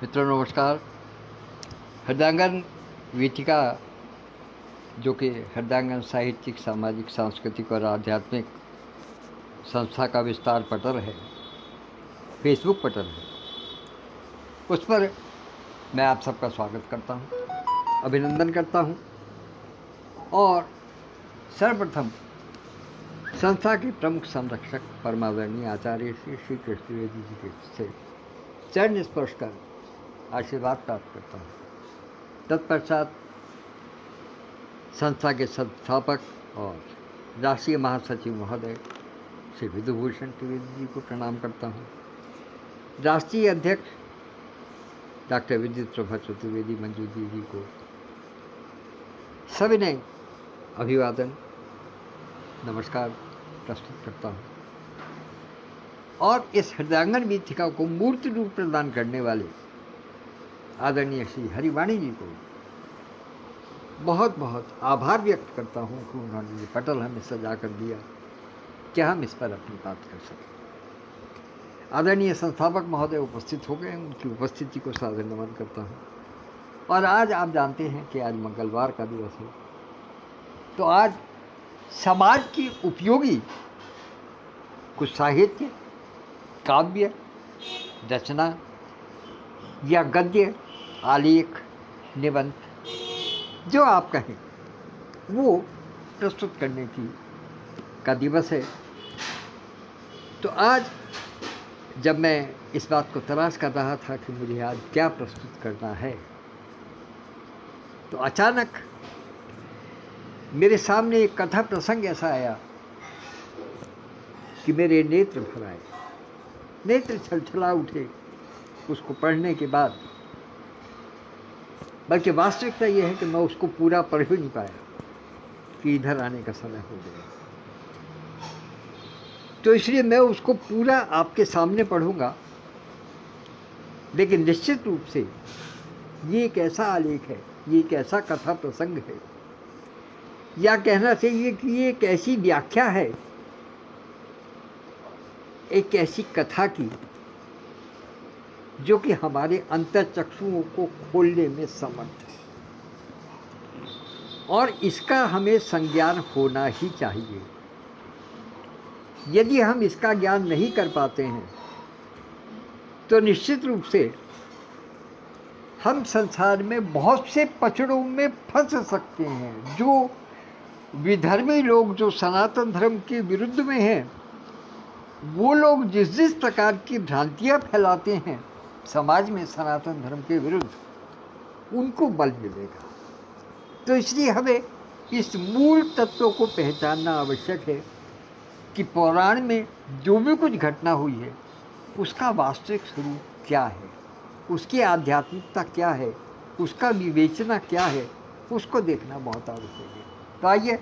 मित्रों नमस्कार। हृदयांगन वीथिका जो कि हृदयांगन साहित्यिक, सामाजिक, सांस्कृतिक और आध्यात्मिक संस्था का विस्तार पटल है, फेसबुक पटल है, उस पर मैं आप सबका स्वागत करता हूं, अभिनंदन करता हूं और सर्वप्रथम संस्था के प्रमुख संरक्षक परमादरणीय आचार्य श्री कृष्ण द्विवेदी जी के से चरण स्पर्श कर आशीर्वाद प्राप्त करता हूँ। तत्पश्चात संस्था के संस्थापक और राष्ट्रीय महासचिव महोदय श्री विधुभूषण त्रिवेदी जी को प्रणाम करता हूँ। राष्ट्रीय अध्यक्ष डॉक्टर विद्युत प्रभा चतुर्वेदी मंजू जी को सविनय अभिवादन नमस्कार प्रस्तुत करता हूँ और इस हृदयांगन वीथिका को मूर्त रूप प्रदान करने वाले आदरणीय श्री हरिवाणी जी को बहुत बहुत आभार व्यक्त करता हूँ कि उन्होंने ये पटल हमें सजा कर दिया कि हम इस पर अपनी बात कर सकें। आदरणीय संस्थापक महोदय उपस्थित हो गए, उनकी उपस्थिति को सादर नमन करता हूँ। और आज आप जानते हैं कि आज मंगलवार का दिवस है, तो आज समाज की उपयोगी कुछ साहित्य, काव्य, रचना या गद्य, आलेख, निबंध जो आप कहें वो प्रस्तुत करने का दिवस है। तो आज जब मैं इस बात को तलाश कर रहा था कि मुझे आज क्या प्रस्तुत करना है, तो अचानक मेरे सामने एक कथा प्रसंग ऐसा आया कि मेरे नेत्र भर आए, नेत्र छलछला उठे उसको पढ़ने के बाद। बल्कि वास्तविकता यह है कि मैं उसको पूरा पढ़ ही नहीं पाया कि इधर आने का समय हो गया। तो इसलिए मैं उसको पूरा आपके सामने पढ़ूंगा, लेकिन निश्चित रूप से ये एक ऐसा आलेख है, ये एक ऐसा कथा प्रसंग है, या कहना चाहिए कि ये एक ऐसी व्याख्या है एक ऐसी कथा की जो कि हमारे अंतःचक्षुओं को खोलने में समर्थ है, और इसका हमें संज्ञान होना ही चाहिए। यदि हम इसका ज्ञान नहीं कर पाते हैं तो निश्चित रूप से हम संसार में बहुत से पचड़ों में फंस सकते हैं। जो विधर्मी लोग, जो सनातन धर्म के विरुद्ध में हैं, वो लोग जिस प्रकार की भ्रांतियां फैलाते हैं समाज में सनातन धर्म के विरुद्ध, उनको बल मिलेगा। तो इसलिए हमें इस मूल तत्व को पहचानना आवश्यक है कि पुराण में जो भी कुछ घटना हुई है उसका वास्तविक स्वरूप क्या है, उसकी आध्यात्मिकता क्या है, उसका विवेचना क्या है, उसको देखना बहुत आवश्यक है। तो आइए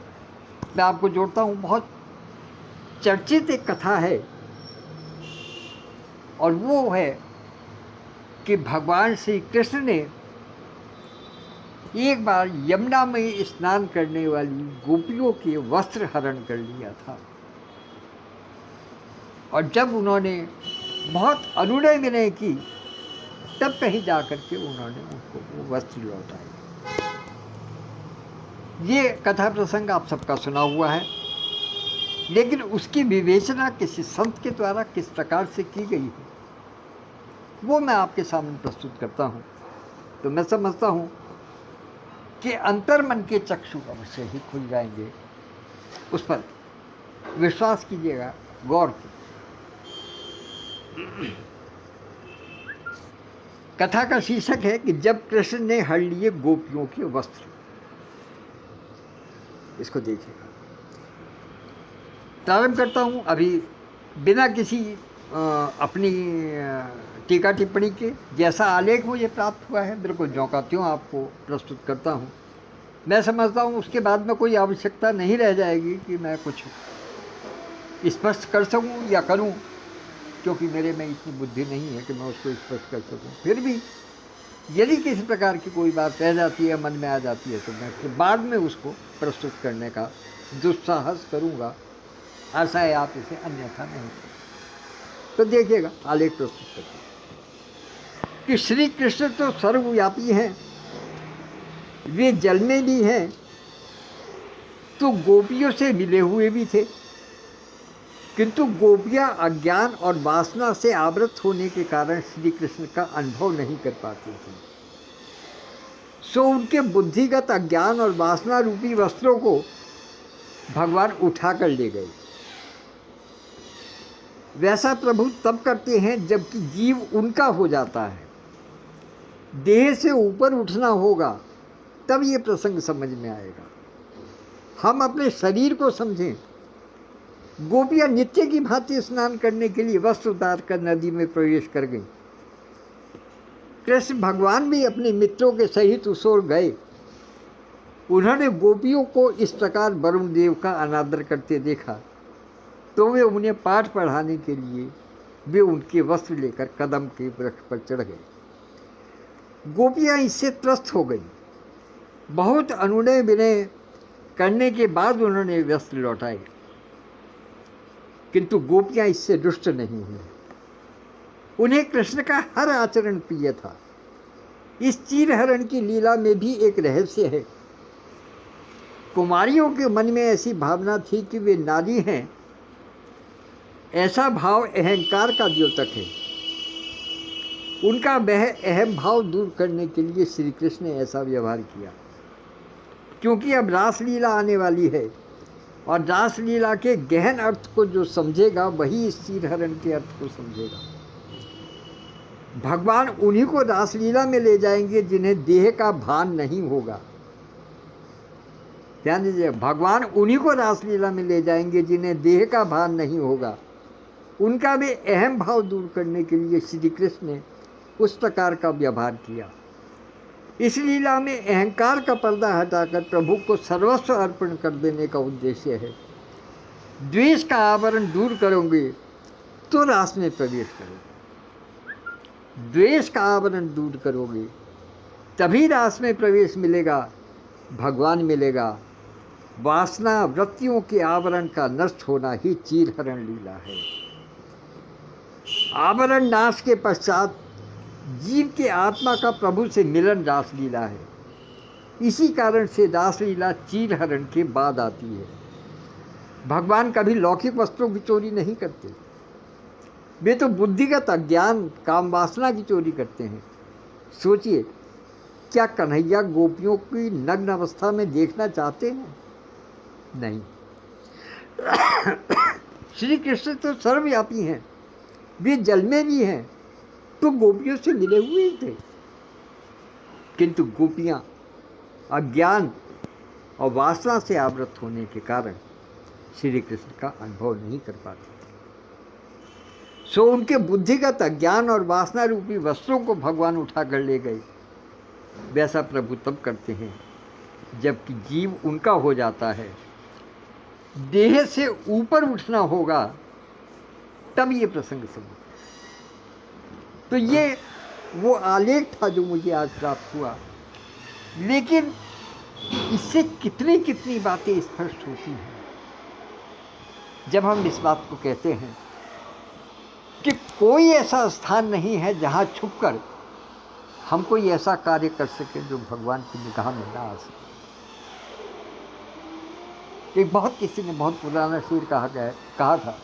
मैं आपको जोड़ता हूँ। बहुत चर्चित एक कथा है, और वो है कि भगवान श्री कृष्ण ने एक बार यमुना में स्नान करने वाली गोपियों के वस्त्र हरण कर लिया था, और जब उन्होंने बहुत अनुनय विनय की तब कहीं जा करके उन्होंने उनको वो वस्त्र लौटाए। ये कथा प्रसंग आप सबका सुना हुआ है, लेकिन उसकी विवेचना किसी संत के द्वारा किस प्रकार से की गई है वो मैं आपके सामने प्रस्तुत करता हूँ। तो मैं समझता हूँ कि अंतर्मन के चक्षु अवश्य ही खुल जाएंगे, उस पर विश्वास कीजिएगा, गौर कीजिए। कथा का शीर्षक है कि जब कृष्ण ने हर लिए गोपियों के वस्त्र। इसको देखिएगा। प्रारंभ करता हूँ अभी बिना किसी अपनी टीका टिप्पणी के। जैसा आलेख मुझे प्राप्त हुआ है बिल्कुल ज्यों का त्यों आपको प्रस्तुत करता हूँ। मैं समझता हूँ उसके बाद में कोई आवश्यकता नहीं रह जाएगी कि मैं कुछ स्पष्ट कर सकूँ या करूँ, क्योंकि मेरे में इतनी बुद्धि नहीं है कि मैं उसको स्पष्ट कर सकूँ। फिर भी यदि किसी प्रकार की कोई बात रह जाती है, मन में आ जाती है, तो मैं फिर बाद में उसको प्रस्तुत करने का दुस्साहस करूँगा। आशा है आप इसे अन्यथा नहीं। तो देखिएगा आलेख प्रस्तुत करते हैं। कि श्री कृष्ण तो सर्वव्यापी हैं, वे जल में भी हैं, तो गोपियों से मिले हुए भी थे, किंतु गोपियां अज्ञान और वासना से आवृत होने के कारण श्री कृष्ण का अनुभव नहीं कर पाती थी। सो उनके बुद्धिगत अज्ञान और वासना रूपी वस्त्रों को भगवान उठा कर ले गए। वैसा प्रभु तब करते हैं जबकि जीव उनका हो जाता है। देह से ऊपर उठना होगा, तब ये प्रसंग समझ में आएगा। हम अपने शरीर को समझें। गोपियां नित्य की भांति स्नान करने के लिए वस्त्र उतार कर नदी में प्रवेश कर गई। कृष्ण भगवान भी अपने मित्रों के सहित उस ओर गए। उन्होंने गोपियों को इस प्रकार वरुण देव का अनादर करते देखा, तो वे उन्हें पाठ पढ़ाने के लिए वे उनके वस्त्र लेकर कदम के वृक्ष पर चढ़ गए। गोपियां इससे त्रस्त हो गई। बहुत अनुनय विनय करने के बाद उन्होंने वस्त्र लौटाए, किंतु गोपियां इससे रुष्ट नहीं हुई। उन्हें कृष्ण का हर आचरण प्रिय था। इस चीरहरण की लीला में भी एक रहस्य है। कुमारियों के मन में ऐसी भावना थी कि वे नारी हैं। ऐसा भाव अहंकार का द्योतक है। उनका वह अहम भाव दूर करने के लिए श्री कृष्ण ने ऐसा व्यवहार किया। क्योंकि अब रासलीला आने वाली है, और रासलीला के गहन अर्थ को जो समझेगा वही इस चीरहरण के अर्थ को समझेगा। भगवान उन्हीं को रासलीला में ले जाएंगे जिन्हें देह का भान नहीं होगा। ध्यान दीजिए, भगवान उन्हीं को रासलीला में ले जाएंगे जिन्हें देह का भान नहीं होगा। उनका भी अहम भाव दूर करने के लिए श्री कृष्ण ने उस प्रकार का व्यवहार किया। इस लीला में अहंकार का पर्दा हटाकर प्रभु को सर्वस्व अर्पण कर देने का उद्देश्य है। द्वेष का आवरण दूर करोगे तो रास में प्रवेश करोगे। द्वेष का आवरण दूर करोगे तभी रास में प्रवेश मिलेगा, भगवान मिलेगा। वासना वृत्तियों के आवरण का नष्ट होना ही चीरहरण लीला है। आवरण नाश के पश्चात जीव के आत्मा का प्रभु से मिलन रासलीला है। इसी कारण से रासलीला चीरहरण के बाद आती है। भगवान कभी लौकिक वस्त्रों की चोरी नहीं करते। वे तो बुद्धिगत अज्ञान काम वासना की चोरी करते हैं। सोचिए, क्या कन्हैया गोपियों की नग्न अवस्था में देखना चाहते हैं? नहीं। श्री कृष्ण तो सर्वव्यापी हैं, वे जल में भी हैं, तो गोपियों से मिले हुए ही थे। किंतु गोपियां अज्ञान और वासना से आवृत होने के कारण श्री कृष्ण का अनुभव नहीं कर पाते थे। सो उनके बुद्धिगत अज्ञान और वासना रूपी वस्त्रों को भगवान उठा कर ले गए। वैसा प्रभु तब करते हैं जबकि जीव उनका हो जाता है। देह से ऊपर उठना होगा, तब ये प्रसंग समझ। तो ये वो आलेख था जो मुझे आज प्राप्त हुआ। लेकिन इससे कितनी कितनी बातें स्पष्ट होती हैं जब हम इस बात को कहते हैं कि कोई ऐसा स्थान नहीं है जहाँ छुपकर हम कोई ऐसा कार्य कर सके जो भगवान की निगाह में ना आ सके। एक बहुत किसी ने बहुत पुराना शेर कहा था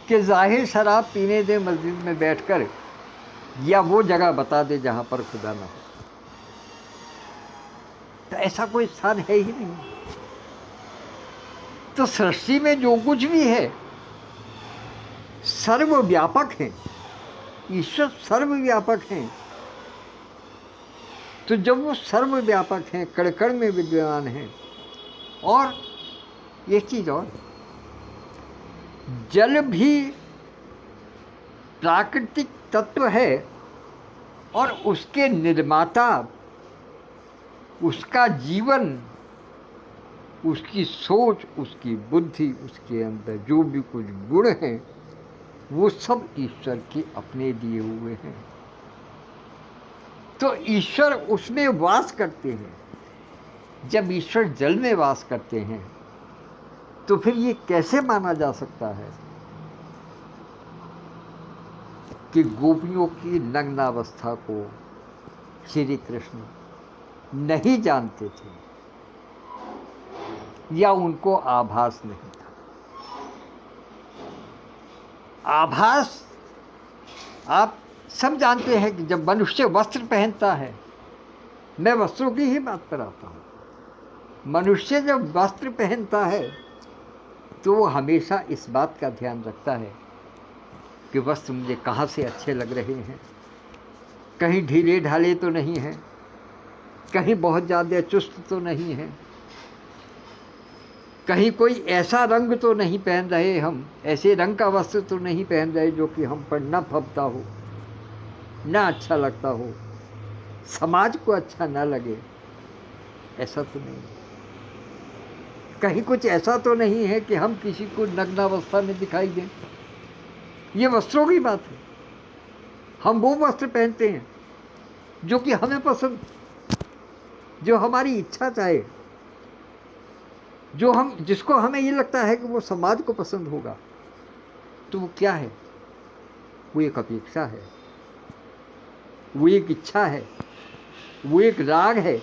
कि जाहिर शराब पीने दे मस्जिद में बैठकर, या वो जगह बता दे जहाँ पर खुदा ना हो। तो ऐसा कोई स्थान है ही नहीं। तो सृष्टि में जो कुछ भी है सर्वव्यापक है। ईश्वर सर्वव्यापक हैं। तो जब वो सर्वव्यापक हैं, कण कण में विद्यमान हैं, और एक चीज और, जल भी प्राकृतिक तत्व है और उसके निर्माता, उसका जीवन, उसकी सोच, उसकी बुद्धि, उसके अंदर जो भी कुछ गुण हैं वो सब ईश्वर के अपने दिए हुए हैं। तो ईश्वर उसमें वास करते हैं। जब ईश्वर जल में वास करते हैं तो फिर ये कैसे माना जा सकता है? कि गोपियों की नग्नावस्था को श्री कृष्ण नहीं जानते थे या उनको आभास नहीं था। आभास आप सब जानते हैं कि जब मनुष्य वस्त्र पहनता है, मैं वस्त्रों की ही बात पर आता हूँ, मनुष्य जब वस्त्र पहनता है तो वो हमेशा इस बात का ध्यान रखता है कि वस्त्र मुझे कहाँ से अच्छे लग रहे हैं, कहीं ढीले ढाले तो नहीं हैं, कहीं बहुत ज़्यादा चुस्त तो नहीं है, कहीं कोई ऐसा रंग तो नहीं पहन रहे हम, ऐसे रंग का वस्त्र तो नहीं पहन रहे जो कि हम पर न फबता हो, न अच्छा लगता हो, समाज को अच्छा न लगे, ऐसा तो नहीं। कहीं कुछ ऐसा तो नहीं है कि हम किसी को नग्नावस्था में दिखाई दें। ये वस्त्रों की बात है। हम वो वस्त्र पहनते हैं जो कि हमें पसंद, जो हमारी इच्छा चाहे, जिसको हमें ये लगता है कि वो समाज को पसंद होगा। तो वो क्या है? वो एक अपेक्षा है, वो एक इच्छा है, वो एक राग है,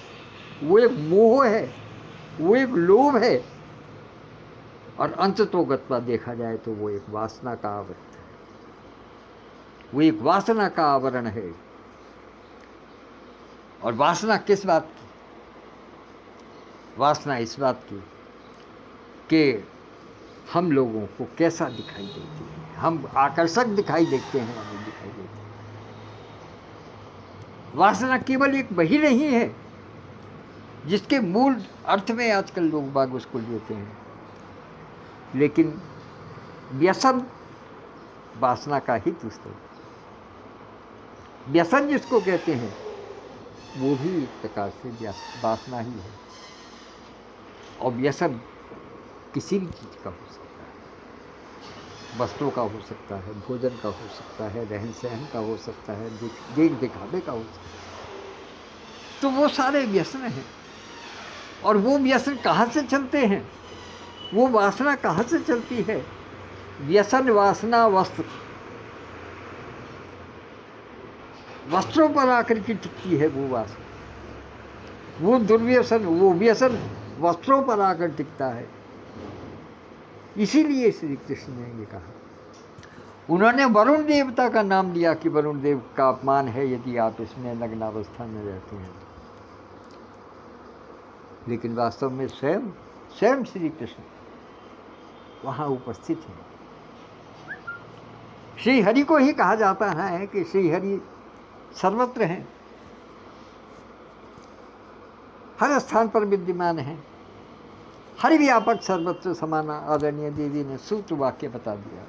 वो एक मोह है, वो एक लोभ है, और अंततोगत्वा देखा जाए तो वो एक वासना का आवरण है। वो एक वासना का आवरण है। और वासना किस बात की? वासना इस बात की कि हम लोगों को कैसा दिखाई देती है, हम आकर्षक दिखाई देते हैं, हमें दिखाई देते हैं। वासना केवल एक वही नहीं है जिसके मूल अर्थ में आजकल लोग बाग उसको लेते हैं, लेकिन व्यसन वासना का ही पुस्तक। व्यसन जिसको कहते हैं वो भी एक प्रकार से वासना ही है। और व्यसन किसी भी चीज का हो सकता है, वस्त्रों का हो सकता है, भोजन का हो सकता है, रहन सहन का हो सकता है, देख दिखावे का हो सकता है। तो वो सारे व्यसन हैं। और वो व्यसन कहाँ से चलते हैं? वो वासना कहाँ से चलती है? व्यसन वासना वस्त्र, वस्त्रों पर आकर के टिकती है वो वासना। वो दुर्व्यसन, वो व्यसन वस्त्रों पर आकर टिकता है। इसीलिए श्री कृष्ण ने ये कहा। उन्होंने वरुण देवता का नाम लिया कि वरुण देव का अपमान है यदि आप इसमें नग्नावस्था में रहते हैं। लेकिन वास्तव में स्वयं श्री कृष्ण वहां उपस्थित हैं। श्री हरि को ही कहा जाता है कि श्री हरि सर्वत्र हैं, हर स्थान पर विद्यमान हैं। हरि व्यापक सर्वत्र समाना। आदरणीय दीदी ने सूत्र वाक्य बता दिया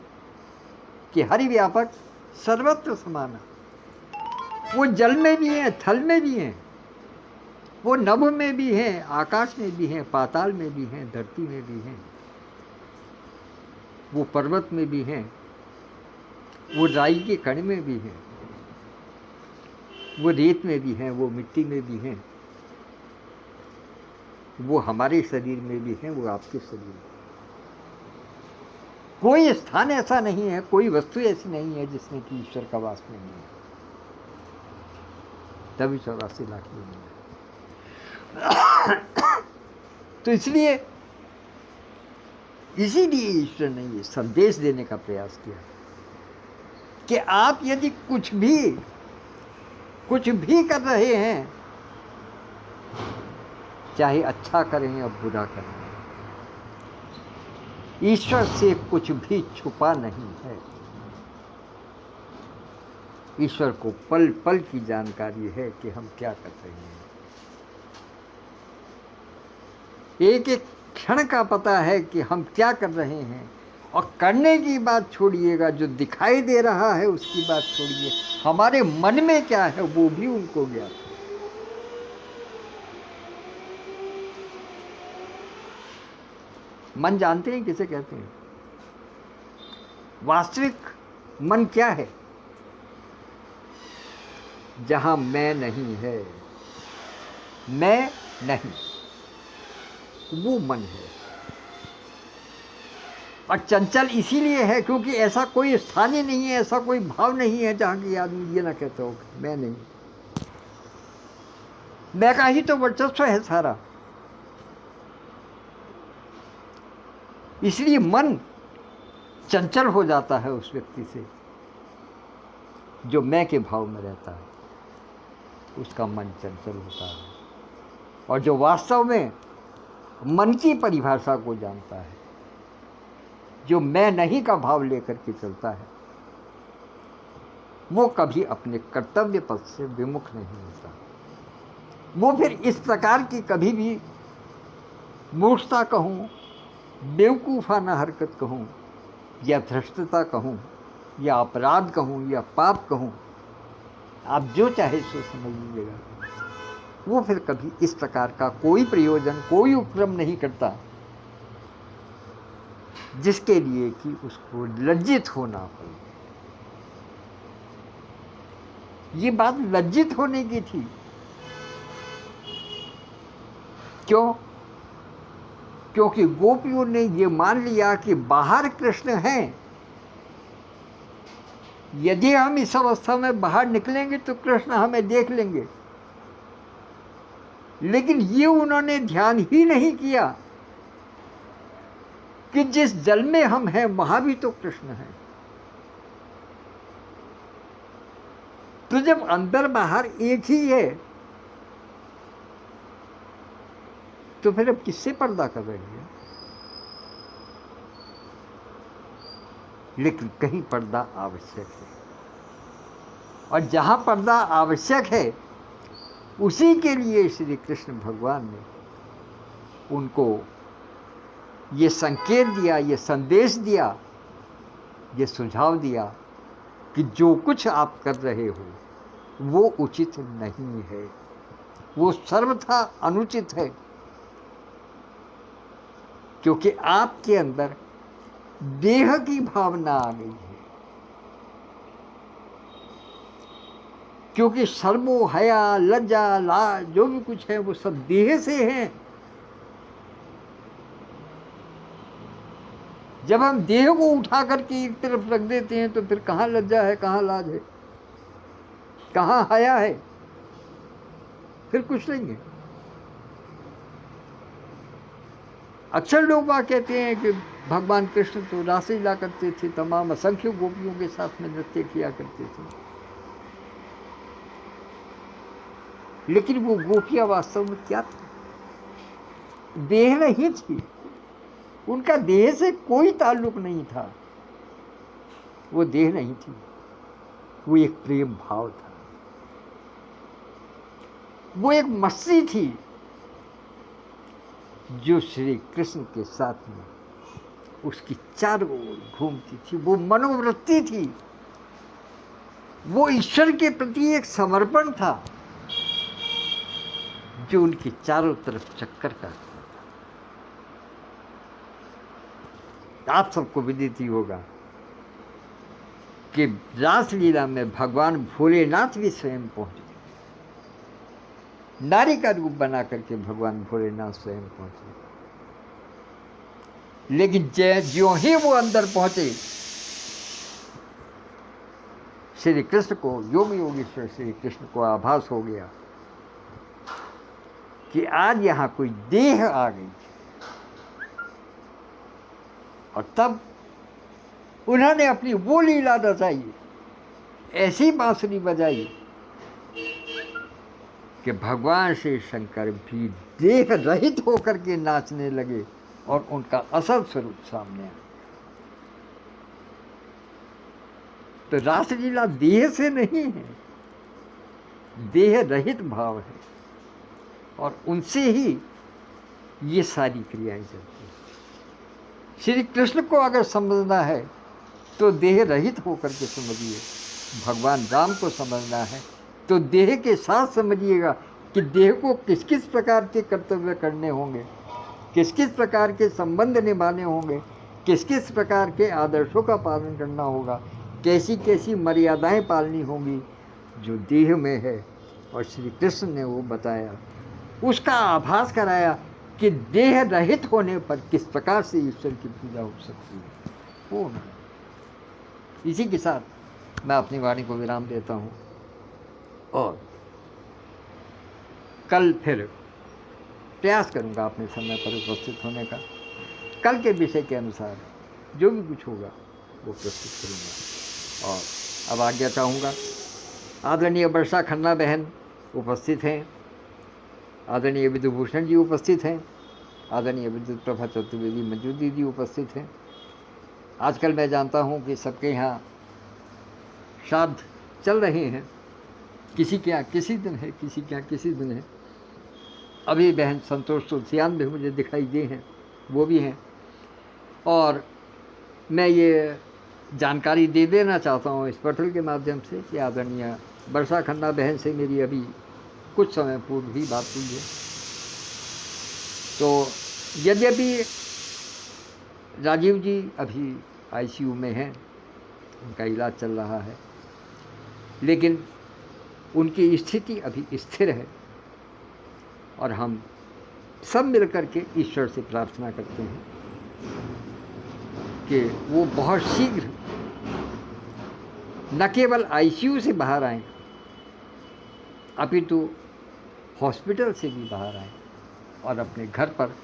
कि हरि व्यापक सर्वत्र समाना। वो जल में भी हैं, थल में भी हैं, वो नभ में भी हैं, आकाश में भी हैं, पाताल में भी हैं, धरती में भी हैं, वो पर्वत में भी हैं, वो राई के कण में भी हैं, वो रेत में भी हैं, वो मिट्टी में भी हैं, वो हमारे शरीर में भी हैं, वो आपके शरीर में। कोई स्थान ऐसा नहीं है, कोई वस्तु ऐसी नहीं है जिसमें कि ईश्वर का वास नहीं है। तभी 84 लाख नहीं है। तो इसीलिए ईश्वर ने ये संदेश देने का प्रयास किया कि आप यदि कुछ भी कर रहे हैं, चाहे अच्छा करें या बुरा करें, ईश्वर से कुछ भी छुपा नहीं है। ईश्वर को पल पल की जानकारी है कि हम क्या कर रहे हैं। एक एक क्षण का पता है कि हम क्या कर रहे हैं। और करने की बात छोड़िएगा, जो दिखाई दे रहा है उसकी बात छोड़िए, हमारे मन में क्या है वो भी उनको ज्ञात है। मन जानते हैं किसे कहते हैं? वास्तविक मन क्या है? जहां मैं नहीं है, मैं नहीं, वो मन है। और चंचल इसीलिए है क्योंकि ऐसा कोई स्थान ही नहीं है, ऐसा कोई भाव नहीं है जहाँ की आदमी ये ना कहता हो मैं नहीं, मैं का ही तो वर्चस्व है सारा। इसलिए मन चंचल हो जाता है उस व्यक्ति से जो मैं के भाव में रहता है, उसका मन चंचल होता है। और जो वास्तव में मन की परिभाषा को जानता है, जो मैं नहीं का भाव लेकर के चलता है, वो कभी अपने कर्तव्य पथ से विमुख नहीं होता। वो फिर इस प्रकार की कभी भी मूर्खता कहूँ, बेवकूफ़ाना हरकत कहूँ, या धृष्टता कहूँ, या अपराध कहूँ, या पाप कहूँ, आप जो चाहे सो समझ लीजिएगा, वो फिर कभी इस प्रकार का कोई प्रयोजन, कोई उपक्रम नहीं करता जिसके लिए कि उसको लज्जित होना पड़े। ये बात लज्जित होने की थी। क्यों? क्योंकि गोपियों ने ये मान लिया कि बाहर कृष्ण हैं, यदि हम इस अवस्था में बाहर निकलेंगे तो कृष्ण हमें देख लेंगे। लेकिन ये उन्होंने ध्यान ही नहीं किया कि जिस जल में हम हैं वहां भी तो कृष्ण है। तो जब अंदर बाहर एक ही है तो फिर अब किससे पर्दा कर रहे हैं? लेकिन कहीं पर्दा आवश्यक है, और जहां पर्दा आवश्यक है उसी के लिए श्री कृष्ण भगवान ने उनको ये संकेत दिया, ये संदेश दिया, ये सुझाव दिया कि जो कुछ आप कर रहे हो वो उचित नहीं है, वो सर्वथा अनुचित है, क्योंकि आपके अंदर देह की भावना आ गई है। क्योंकि शर्मो, हया, लज्जा, लाज जो भी कुछ है वो सब देह से है। जब हम देह को उठा करके एक तरफ रख देते हैं तो फिर कहाँ लज्जा है, कहाँ लाज है, कहाँ हया है, फिर कुछ नहीं है। अक्सर लोग बात कहते हैं कि भगवान कृष्ण तो रासलीला करते थे, तमाम असंख्य गोपियों के साथ में नृत्य किया करते थे, लेकिन वो गोपियां वास्तव में क्या थी? देह नहीं थी, उनका देह से कोई ताल्लुक नहीं था। वो देह नहीं थी, वो एक प्रेम भाव था, वो एक मस्ती थी जो श्री कृष्ण के साथ में उसकी चारों ओर घूमती थी। वो मनोवृत्ति थी, वो ईश्वर के प्रति एक समर्पण था जो उनकी चारों तरफ चक्कर काटता था। आप सबको विदित ही होगा कि रासलीला में भगवान भोलेनाथ भी स्वयं पहुंचे, नारी का रूप बना करके भगवान भोलेनाथ स्वयं पहुंचे। लेकिन ज्यों ही वो अंदर पहुंचे, श्री कृष्ण को, योगी योगेश्वर श्री कृष्ण को आभास हो गया कि आज यहां कोई देह आ गई। और तब उन्होंने अपनी वो लीला रचाई, ऐसी बांसुरी बजाई कि भगवान श्री शंकर भी देह रहित होकर के नाचने लगे और उनका असल स्वरूप सामने आया। तो रासलीला देह से नहीं है, देह रहित भाव है, और उनसे ही ये सारी क्रियाएं चलती हैं। श्री कृष्ण को अगर समझना है तो देह रहित होकर के समझिए, भगवान राम को समझना है तो देह के साथ समझिएगा कि देह को किस किस प्रकार के कर्तव्य करने होंगे, किस किस प्रकार के संबंध निभाने होंगे, किस किस प्रकार के आदर्शों का पालन करना होगा, कैसी कैसी मर्यादाएं पालनी होंगी जो देह में है। और श्री कृष्ण ने वो बताया, उसका आभास कराया कि देह रहित होने पर किस प्रकार से ईश्वर की पूजा हो सकती है। महत्वपूर्ण है। इसी के साथ मैं अपनी वाणी को विराम देता हूँ और कल फिर प्रयास करूँगा अपने समय पर उपस्थित होने का। कल के विषय के अनुसार जो भी कुछ होगा वो प्रस्तुत करूँगा। और अब आज्ञा चाहूँगा। आदरणीय वर्षा खन्ना बहन उपस्थित हैं, आदरणीय विधुभूषण जी उपस्थित हैं, आदरणीय विद्युत प्रभा चतुर्वेदी मंजू दीदी उपस्थित हैं। आजकल मैं जानता हूँ कि सबके यहाँ श्राद्ध चल रहे हैं, किसी के यहाँ किसी दिन है, किसी के यहाँ किसी दिन है। अभी बहन संतोष तुलसियान भी मुझे दिखाई दे हैं, वो भी हैं। और मैं ये जानकारी दे देना चाहता हूँ इस पटल के माध्यम से कि आदरणीय वर्षा खन्ना बहन से मेरी अभी कुछ समय पूर्व ही बात हुई है। तो यद्यपि राजीव जी अभी आईसीयू में हैं, उनका इलाज चल रहा है, लेकिन उनकी स्थिति अभी स्थिर है और हम सब मिलकर के ईश्वर से प्रार्थना करते हैं कि वो बहुत शीघ्र न केवल आईसीयू से बाहर आएं, अपितु हॉस्पिटल से भी बाहर आएं और अपने घर पर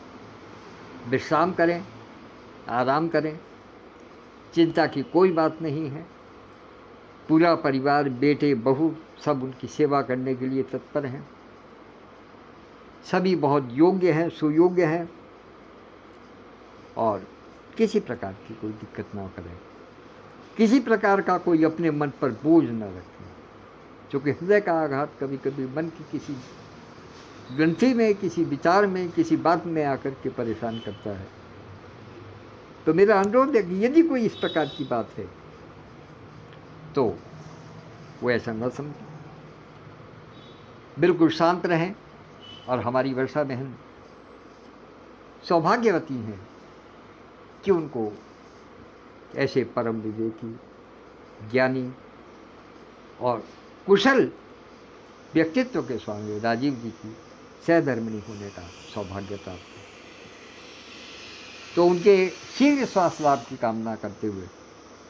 विश्राम करें, आराम करें। चिंता की कोई बात नहीं है। पूरा परिवार, बेटे बहू सब उनकी सेवा करने के लिए तत्पर हैं। सभी बहुत योग्य हैं, सुयोग्य हैं और किसी प्रकार की कोई दिक्कत ना करें, किसी प्रकार का कोई अपने मन पर बोझ न रखें। क्योंकि हृदय का आघात कभी कभी मन की किसी ग्रंथि में, किसी विचार में, किसी बात में आकर के परेशान करता है। तो मेरा अनुरोध है कि यदि कोई इस प्रकार की बात है तो वो ऐसा न समझें, बिल्कुल शांत रहें। और हमारी वर्षा बहन सौभाग्यवती हैं कि उनको ऐसे परम विवेकी, ज्ञानी और कुशल व्यक्तित्व के स्वामी राजीव जी की सहधर्मिणी होने का सौभाग्य प्राप्त है। तो उनके शीघ्र स्वास्थ्य लाभ की कामना करते हुए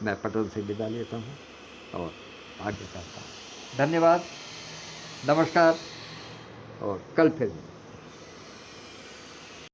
मैं पटल से विदा लेता हूँ और आगे करता हूँ। धन्यवाद, नमस्कार और कल फिर